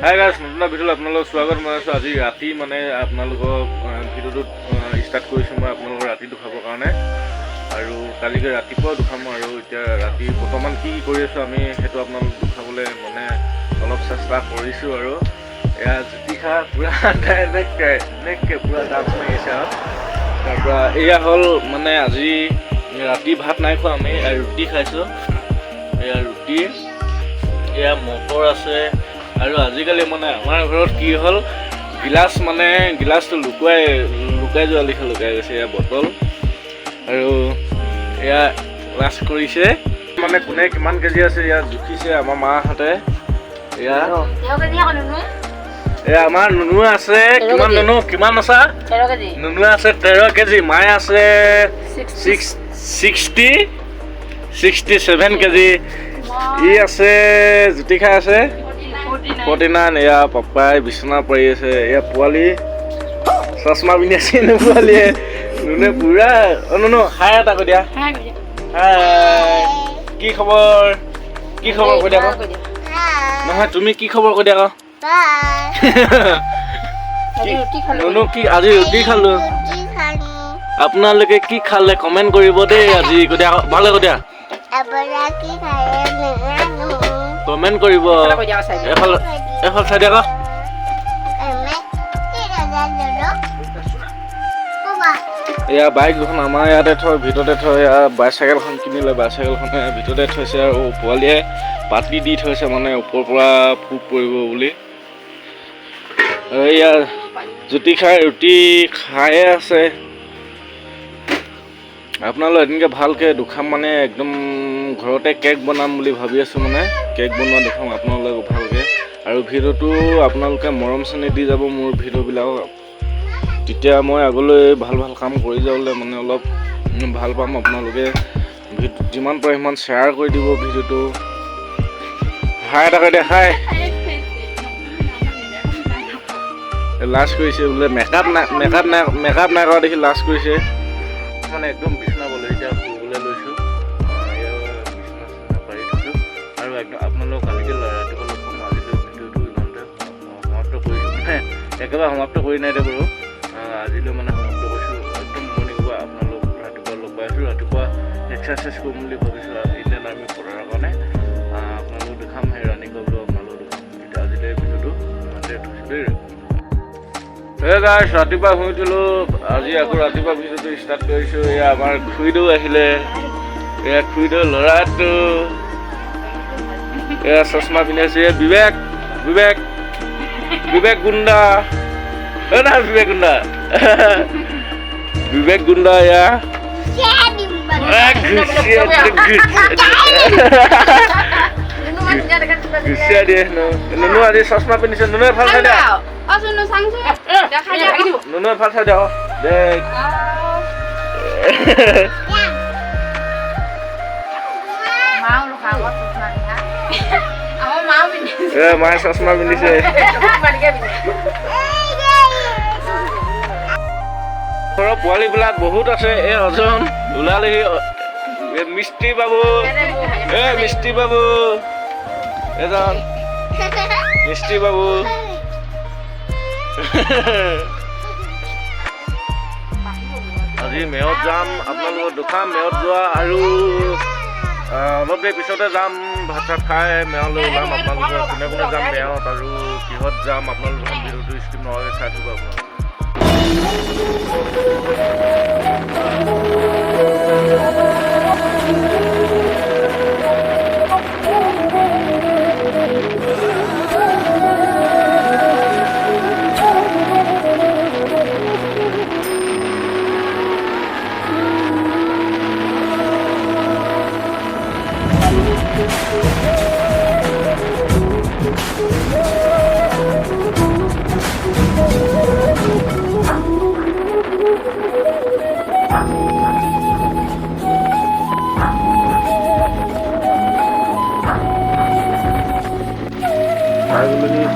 Hi guys, নতুন ভিডিঅ'ত আপোনালোকক স্বাগত জনাইছোঁ। আজি ৰাতি মানে আপোনালোকক ভিডিঅ'টো ষ্টাৰ্ট কৰিছোঁ মই আপোনালোকৰ ৰাতি দেখাবৰ কাৰণে, আৰু কালিকৈ ৰাতিপুৱা দেখাম। আৰু এতিয়া ৰাতি বৰ্তমান কি কৰি আছোঁ আমি সেইটো আপোনালোকক দেখাবলৈ মানে অলপ চেষ্টা কৰিছোঁ। আৰু এয়া জ্যোতিষা পূৰা এনেকৈ পূৰা ডান্স মাৰি আছে। আৰু তাৰপৰা এয়া হ'ল মানে আজি ৰাতি ভাত নাই খোৱা, আমি ৰুটি খাইছোঁ। এয়া ৰুটি, এয়া মটৰ আছে। আৰু আজিকালি মানে আমাৰ ঘৰত কি হ'ল, গিলাচটো লুকাই যোৱা লিখা লুকাই গৈছে। এয়া বটল, আৰু এয়া লাঞ্চ কৰিছে মানে কোনে কিমান কেজি আছে এয়া জুখিছে আমাৰ মাহঁতে। এয়া আমাৰ নুনু আছে, কিমান নুনু কিমান আছা? নুনু আছে 13 কেজি, মায়ে আছে 67 কেজি, ই আছে জ্যোতিষা আছে 49। এয়া পাপাই বিচনা পাৰি আছে। এয়া পোৱালি চশমা পিন্ধি আছে, পোৱালীয়ে নুনে পুৰা নুনু হাই এটা কৈ দিয়া। হাই, কি খবৰ কৈ দিয়া আকৌ। নহয় তুমি কি খবৰ কৈ দিয়া আকৌ। নুনু কি আজি ৰুটি খালো। আপোনালোকে কি খালে কমেণ্ট কৰিব দেই। আজি কৈ দিয়া ভালে কৈ দিয়া, কমেণ্ট কৰিব। এখন চাই দিয়া আকৌ। এয়া বাইক দুখন আমাৰ ইয়াতে থয়, ভিতৰতে থয়। এয়া বাইচাইকেলখন কিনিলে, বাইচাইকেলখনে ভিতৰতে থৈছে। আৰু পোৱালীয়ে পাতি দি থৈছে মানে ওপৰৰ পৰা পোক পৰিব বুলি। এয়া জ্যোতিষাই ৰুটি খায়ে আছে। আপোনালোক এদিনকৈ ভালকৈ দুখাম মানে একদম ঘৰতে কেক বনাম বুলি ভাবি আছোঁ। মানে কেক বনোৱা দেখাম আপোনালোকক ভালকৈ। আৰু ভিডিঅ'টো আপোনালোকে মৰম চেনেহ দি যাব মোৰ ভিডিঅ'বিলাকক, তেতিয়া মই আগলৈ ভাল কাম কৰি যাবলৈ মানে অলপ ভাল পাম। আপোনালোকে যিমান পাৰে সিমান শ্বেয়াৰ কৰি দিব ভিডিঅ'টো। হাই এটা কৈ দিয়া, হাই। লাজ কৰিছে বোলে, মেকআপ নাই কৰা দেখি লাজ কৰিছে। মানে একদম বিচনা বলে এতিয়া শুবলৈ লৈছোঁ। বিচনা পাৰি থৈছোঁ। আৰু একদম আপোনালোক কালিকৈ ৰাতিপুৱা লগ পাম। আজিলৈ ভিডিঅ'টো ইমানতে সমাপ্ত কৰিছোঁ, মানে একেবাৰে সমাপ্ত কৰি নাই দিয়া বাৰু। আজিলৈ মানে সমাপ্ত কৰিছোঁ। একদম মৰ্ণিং ৱাক আপোনালোক ৰাতিপুৱা লগ পাইছোঁ। ৰাতিপুৱা এক্সাৰচাইজ কৰিম বুলি ভাবিছোঁ ইণ্ডিয়ান আৰ্মি পঢ়াৰ কাৰণে। আপোনালোক দেখাম, সেই ৰানিং কৰিবলৈ আপোনালোক দেখাম। এতিয়া আজিলৈ ভিডিঅ'টো ইমানতে থৈছোঁ দেই। গাইছ, ৰাতিপুৱা শুই উঠিলোঁ। আজি আকৌ ৰাতিপুৱা ভিডিঅ'টো ষ্টাৰ্ট কৰিছোঁ। এয়া আমাৰ খুৰীদেউ আহিলে। এয়া খুৰীদেউ ল'ৰাটো এয়া চশমা পিন্ধি আছে। বিবেক গুণ্ডা, নাই বিবেক গুণ্ডা। এয়া গুচিয়া দিয়ে নুনু। আজি চশমা পিন্ধিছে নুনুৱে ভাল চাই দিয়া। নুনুৱে ভাল চাই দিয়া দেখ। মায়ে চশমা পিন্ধিছে। ঘৰৰ পোৱালীবিলাক বহুত আছে। এই অজন ওলালেহি, মিস্ত্ৰী বাবু, মিস্ত্ৰী বাবু এজন, মিস্ত্ৰী বাবু। আজি মেয়ত যাম, আপোনালোকৰ দেখাম মেয়ত যোৱা। আৰু অলপ দেৰি পিছতে যাম, ভাত চাত খাই মেয়লৈ ওলাম। আপোনালোকৰ কোনে যাম মেয়ত আৰু কিহত যাম আপোনালোকৰ ভিডিঅ'টো স্কিপ নোহোৱাকৈ চাই থাকিব আপোনালোকে। I believe